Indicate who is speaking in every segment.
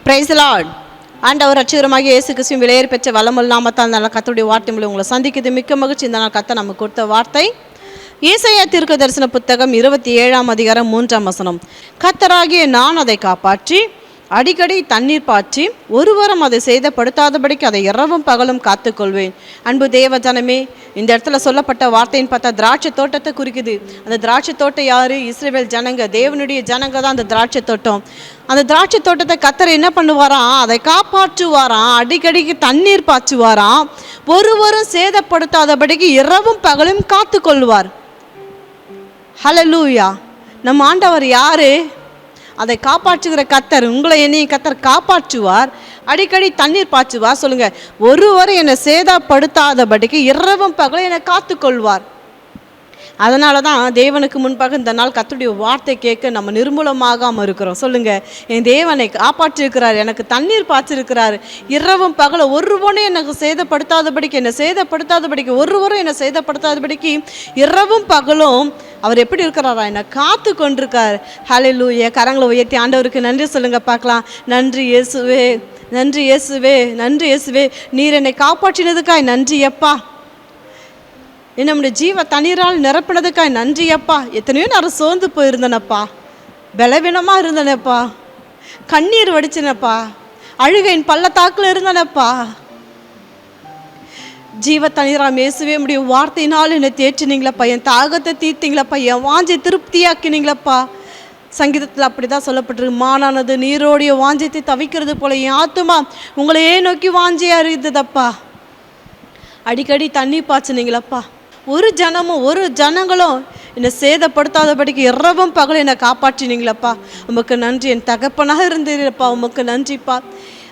Speaker 1: Praise the Lord. ஆண்டவர் ரட்சகருமாகிய இயேசு கிறிஸ்துவின் விலையேற பெற்ற வல்லமையுள்ள நாமத்தால் நல்ல கர்த்தருடைய வார்த்தை மூலம் உங்களை சந்திக்குது. மிக்க மகிழ்ச்சி. இந்த நாள் கர்த்தர் நமக்கு கொடுத்த வார்த்தை ஏசாயா தீர்க்கதரிசன புத்தகம் 27ஆம் அதிகாரம் 3ஆம் வசனம். கர்த்தராகிய நான் அதை காப்பாற்றி அடிக்கடி தண்ணீர் பாய்ச்சி ஒருவரும் அதை சேதப்படுத்தாதபடிக்கு அதை இரவும் பகலும் காத்துக்கொள்வேன். அன்பு தேவ ஜனமே, இந்த இடத்துல சொல்லப்பட்ட வார்த்தைன்னு பார்த்தா திராட்சை தோட்டத்தை குறிக்குது. அந்த திராட்சை தோட்டம் யாரு? இஸ்ரவேல் ஜனங்க, தேவனுடைய ஜனங்க தான் அந்த திராட்சை தோட்டம். அந்த திராட்சை தோட்டத்தை கர்த்தர் என்ன பண்ணுவாராம்? அதை காப்பாற்றுவாராம், அடிக்கடிக்கு தண்ணீர் பாய்ச்சுவாராம், ஒருவரும் சேதப்படுத்தாதபடிக்கு இரவும் பகலும் காத்துக்கொள்வார். ஹல்லேலூயா. நம்ம ஆண்டவர் யாரு? அதை காப்பாற்றுகிற கர்த்தர். உங்களை என்னையும் கர்த்தர் காப்பாற்றுவார், அடிக்கடி தண்ணீர் பாய்ச்சுவார். சொல்லுங்க, ஒருவரும் என்னை சேதப்படுத்தாதபடிக்கு இரவும் பகலும் என்னை காத்துக்கொள்வார். அதனால தான் தேவனுக்கு முன்பாக இந்த நாள் கர்த்தருடைய வார்த்தை கேட்க நம்ம நிர்மூலமாகாமல் இருக்கிறோம். சொல்லுங்கள், என் தேவனை காப்பாற்றிருக்கிறார், எனக்கு தண்ணீர் பாய்ச்சிருக்கிறார், இரவும் பகலும் ஒருவனும் எனக்கு சேதப்படுத்தாதபடிக்கு, என்னை சேதப்படுத்தாதபடிக்கு, ஒருவரும் என்னை சேதப்படுத்தாதபடிக்கு இரவும் பகலும் அவர் எப்படி இருக்கிறாரா? என்னை காத்து கொண்டிருக்கார். ஹல்லேலூயா. கரங்களை உயர்த்தி ஆண்டவருக்கு நன்றி சொல்லுங்க பார்க்கலாம். நன்றி இயேசுவே, நன்றி இயேசுவே, நன்றி இயேசுவே. நீர் என்னை காப்பாற்றினதுக்காய் நன்றி அப்பா. நம்முடைய ஜீவ தண்ணீரால் நிரப்பினதுக்காய் நன்றி அப்பா. எத்தனையோ நேரம் சோர்ந்து போயிருந்தேனப்பா, பலவீனமாக இருந்தேனப்பா, கண்ணீர் வடிச்சினப்பா, அழுகையின் பள்ளத்தாக்கில் இருந்தேனப்பா. ஜீவ தண்ணீரால் இயேசுவே உம்முடைய வார்த்தையினால் என்னை தேற்றினீங்களப்பா, என் தாகத்தை தீர்த்தீங்களப்பா, என் வாஞ்சை திருப்தியாக்கினீங்களப்பா. சங்கீதத்தில் அப்படி தான் சொல்லப்பட்டிருக்கு, மானானது நீரோடைய வாஞ்சத்தை தவிக்கிறது போல என் ஆத்துமா உங்களையே நோக்கி வாஞ்சியாக இருந்ததப்பா. அடிக்கடி தண்ணி பாய்ச்சினீங்களப்பா. ஒரு ஜனங்களும் என்னை சேதப்படுத்தாதபடிக்கு இரவும் பகலும் என்னை காப்பாற்றினீங்களப்பா. உமக்கு நன்றி. என் தகப்பனாக இருந்தீரப்பா, உமக்கு நன்றிப்பா.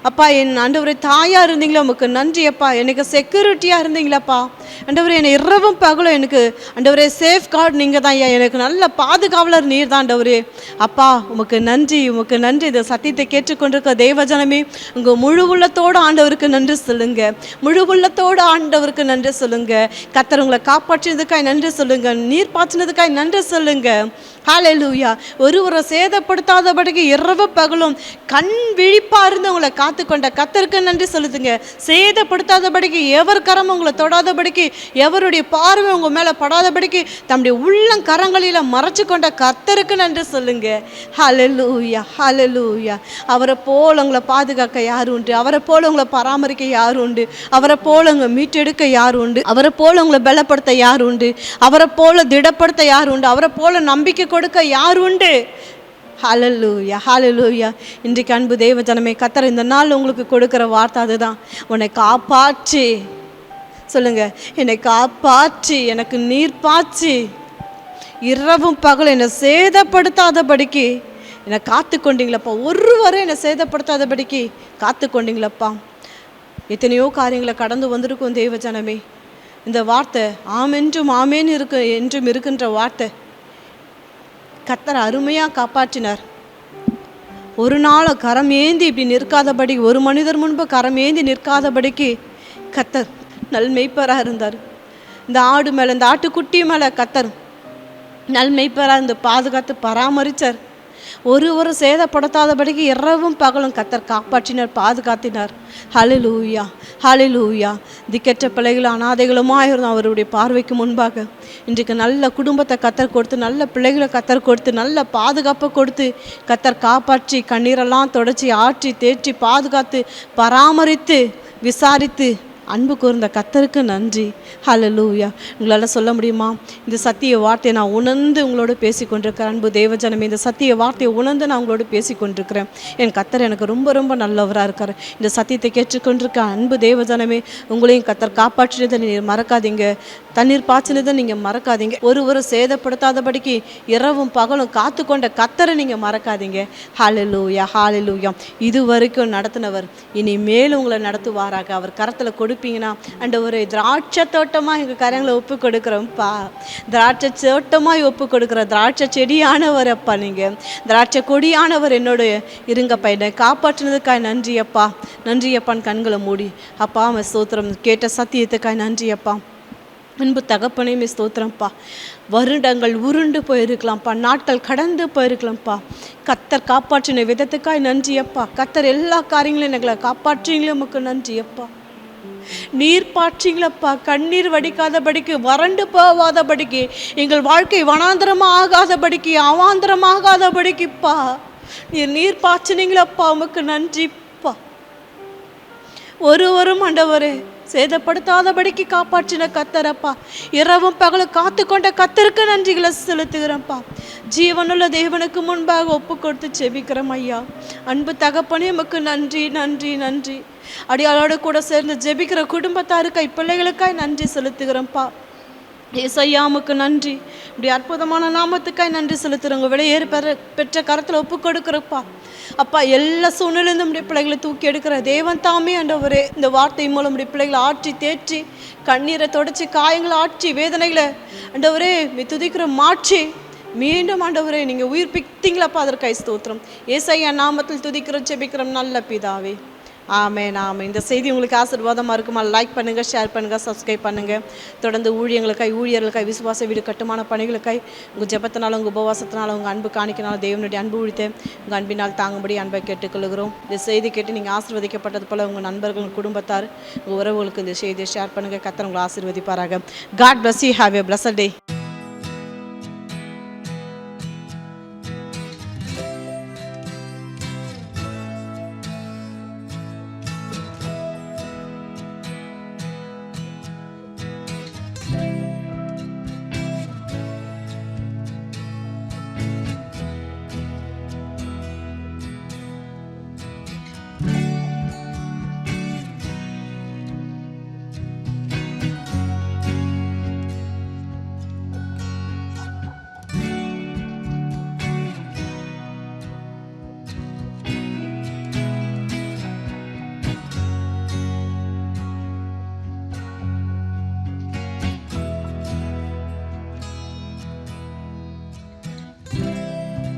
Speaker 1: அப்பா, என் ஆண்டவரே தாயாக இருந்தீங்களா, உமக்கு நன்றி அப்பா. எனக்கு செக்யூரிட்டியாக இருந்தீங்களாப்பா. ஆண்டவரே, என்னை இரவும் பகலும் எனக்கு ஆண்டவரே சேஃப் கார்டு நீங்கள் தான் ஐயா, எனக்கு நல்ல பாதுகாவலர் நீர் தான் ஆண்டவரே. அப்பா, உமக்கு நன்றி, உமக்கு நன்றி. இந்த சத்தியத்தை கேட்டுக்கொண்டிருக்க தேவஜனமே, உங்கள் முழு உள்ளத்தோடு ஆண்டவருக்கு நன்றி சொல்லுங்க, முழு உள்ளத்தோடு ஆண்டவருக்கு நன்றி சொல்லுங்க. கர்த்தர் உங்களை காப்பாற்றினதுக்காய் நன்றி சொல்லுங்க, நீர் பாய்ச்சினதுக்காய் நன்றி சொல்லுங்க. ஹல்லேலூயா. ஒருவரை சேதப்படுத்தாதபடிக்கு இரவு பகலும் கண் விழிப்பா இருந்து உங்களை காத்துக்கொண்ட கர்த்தருக்கு நன்றி சொல்லுதுங்க. சேதப்படுத்தாதபடிக்கு, எவர் கரம் உங்களை தொடாதபடிக்கு, எவருடைய பார்வை உங்க மேல படாதபடிக்கு தம்முடைய உள்ளம் கரங்களில் மறைச்சு கொண்ட கர்த்தருக்கு நன்றி சொல்லுங்க. ஹல்லேலூயா, ஹல்லேலூயா. அவரை போல உங்களை பாதுகாக்க யார் உண்டு? அவரை போல உங்களை பராமரிக்க யார் உண்டு? அவரை போல உங்களை மீட்டெடுக்க யார் உண்டு? அவரை போல உங்களை பலப்படுத்த யார் உண்டு? அவரை போல திடப்படுத்த யார் உண்டு? அவரை போல நம்பிக்கை கொடுக்க யார் உண்டு? ஹல்லேலூயா, ஹல்லேலூயா. இன்றைக்கு அன்பு தேவ ஜனமே, கர்த்தர் இந்த நாள் உங்களுக்கு கொடுக்கிற வார்த்தை அதுதான். உன்னை காப்பாற்றி, சொல்லுங்க, என்னை காப்பாற்றி, எனக்கு நீர் பாய்ச்சி, இரவும் பகலும் என்னை சேதப்படுத்தாதபடிக்கு என்னை காத்து கொண்டீங்களப்பா. ஒருவரும் என்னை சேதப்படுத்தாதபடிக்கு காத்து கொண்டீங்களப்பா. எத்தனையோ காரியங்களை கடந்து வந்திருக்கும் தேவ ஜனமே. இந்த வார்த்தை ஆமென்றும் ஆமேன் என்றும் இருக்கின்ற வார்த்தை. கர்த்தர் அருமையாக காப்பாற்றினார். ஒரு நாள் கரம் ஏந்தி இப்படி நிற்காதபடி, ஒரு மனிதர் முன்பு கரம் ஏந்தி நிற்காதபடிக்கு கர்த்தர் நல்மெய்ப்பராக இருந்தார். இந்த ஆடு மேலே, இந்த ஆட்டுக்குட்டி மேலே கர்த்தர் நல்மெய்ப்பராக இருந்து பாதுகாத்து பராமரித்தார். ஒருவரும் சேதப்படுத்தாதபடிக்கு இரவும் பகலும் கர்த்தர் காப்பாற்றினார், பாதுகாத்தினார். ஹல்லேலூயா, ஹல்லேலூயா. திக்கற்ற பிள்ளைகள் அனாதைகளுமாக இருந்தோம் அவருடைய பார்வைக்கு முன்பாக. இன்றைக்கு நல்ல குடும்பத்தை கர்த்தர் கொடுத்து, நல்ல பிள்ளைகளை கர்த்தர் கொடுத்து, நல்ல பாதுகாப்பை கொடுத்து கர்த்தர் காப்பாற்றி, கண்ணீரெல்லாம் தொடச்சி, ஆற்றி, தேற்றி, பாதுகாத்து, பராமரித்து, விசாரித்து அன்பு கூர்ந்த கர்த்தருக்கு நன்றி. ஹல்லேலூயா. உங்களால் சொல்ல முடியுமா? இந்த சத்திய வார்த்தையை நான் உணர்ந்து உங்களோட பேசி கொண்டிருக்கிறேன். அன்பு தேவஜனமே, இந்த சத்திய வார்த்தையை உணர்ந்து நான் உங்களோட பேசி கொண்டிருக்கிறேன். என் கர்த்தர் எனக்கு ரொம்ப ரொம்ப நல்லவராக இருக்கார். இந்த சத்தியத்தை கேட்டுக்கொண்டிருக்க அன்பு தேவஜனமே, உங்களையும் கர்த்தர் காப்பாற்றினதை நீங்கள் மறக்காதீங்க, தண்ணீர் பாய்ச்சினதை நீங்கள் மறக்காதீங்க, ஒருவரும் சேதப்படுத்தாதபடிக்கு இரவும் பகலும் காத்து கொண்ட கர்த்தரை நீங்கள் மறக்காதீங்க. ஹல்லேலூயா, ஹல்லேலூயா. இது வரைக்கும் நடத்தினவர் இனிமேல் உங்களை நடத்துவாராக. அவர் கரத்தில் கொடுப்பீங்கன்னா, அண்ட் ஒரு திராட்சை தோட்டமாக எங்கள் கரங்களை ஒப்பு கொடுக்குறோம்ப்பா. திராட்சை தோட்டமாக ஒப்பு கொடுக்குற திராட்சை செடியானவர் அப்பா. நீங்கள் திராட்சை கொடியானவர் என்னோட இருங்கப்பா. என்னை காப்பாற்றினதுக்காய் நன்றி அப்பா, நன்றி அப்பான்னு கண்களை மூடி அப்பா அவன் ஸ்தோத்திரம். கேட்ட சத்தியத்துக்காய் நன்றி அப்பா. அன்பு தகப்பனையுமே ஸ்தோத்திரம்ப்பா. வருடங்கள் உருண்டு போயிருக்கலாம்ப்பா, நாட்கள் கடந்து போயிருக்கலாம்ப்பா. கத்தர் காப்பாற்றின விதத்துக்காய் நன்றியப்பா. கத்தர் எல்லா காரியங்களையும் எங்களை காப்பாற்றிங்களே உமக்கு நன்றியப்பா. நீர் பாய்ச்சிங்களப்பா, கண்ணீர் வடிக்காதபடிக்கு, வறண்டு போகாதபடிக்கு, எங்கள் வாழ்க்கை வனாந்திரமாக ஆகாதபடிக்கு, அவாந்திரமாகாதபடிக்குப்பா நீர் பாய்ச்சினீங்களப்பா, உமக்கு நன்றிப்பா. ஒருவரும் ஆண்டவரே சேதப்படுத்தாதபடிக்கு காப்பாற்றின கத்தரப்பா, இரவும் பகலும் காத்து கொண்ட கத்தருக்கு நன்றிகளை செலுத்துகிறேன்ப்பா. ஜீவனுள்ள தேவனுக்கு முன்பாக ஒப்பு கொடுத்து ஜெபிக்கிறோம் ஐயா. அன்பு தகப்பனே உமக்கு நன்றி நன்றி நன்றி. அடியாளோடு கூட சேர்ந்து ஜெபிக்கிற குடும்பத்தாருக்காய் பிள்ளைகளுக்காய் நன்றி செலுத்துகிறோம்ப்பா. ஏசையா உமக்கு நன்றி. இப்படி அற்புதமான நாமத்துக்காய் நன்றி செலுத்துகிறோங்க. விலையேறு பெற்ற கரத்தில் ஒப்பு கொடுக்குறப்பா. அப்பா, எல்லா சூழ்நிலையும் நம்முடைய பிள்ளைகளை தூக்கி எடுக்கிற தேவன் தாமே ஆண்டவரே, இந்த வார்த்தை மூலம் நம்முடைய பிள்ளைகளை ஆற்றி தேற்றி, கண்ணீரை தொடச்சி, காயங்களை ஆற்றி, வேதனைகளை ஆண்டவரே துதிக்கிற மாற்றி, மீண்டும் ஆண்டவரே நீங்கள் உயிர்ப்பித்தீங்களப்பா, அதற்காய் ஸ்தோத்திரம். ஏசையா நாமத்தில் துதிக்கிறோம் ஜெபிக்கிறோம் நல்ல பிதாவே. ஆமென் ஆமென். இந்த செய்தி உங்களுக்கு ஆசீர்வாதமாக இருக்குமா? லைக் பண்ணுங்கள், ஷேர் பண்ணுங்கள், சப்ஸ்கிரைப் பண்ணுங்கள். தொடர்ந்து ஊழியர்களுக்காய், விசுவாச வீடு கட்டுமான பணிகளுக்காய் உங்கள் ஜெபத்தினாலும் உங்கள் உபவாசத்தினாலும் உங்கள் அன்பு காணிக்கினாலும் தேவனுடைய அன்பு உழித்த உங்கள் அன்பினால் தாங்கும்படி அன்பை கேட்டுக்கொள்கிறோம். இந்த செய்தி கேட்டு நீங்கள் ஆசீர்வதிக்கப்பட்டது போல் உங்கள் நண்பர்கள், குடும்பத்தார், உங்கள் உறவுகளுக்கு இந்த செய்தியை ஷேர் பண்ணுங்கள். கர்த்தர் உங்களை ஆசீர்வதிப்பாராக. God bless you. Have a blessed day.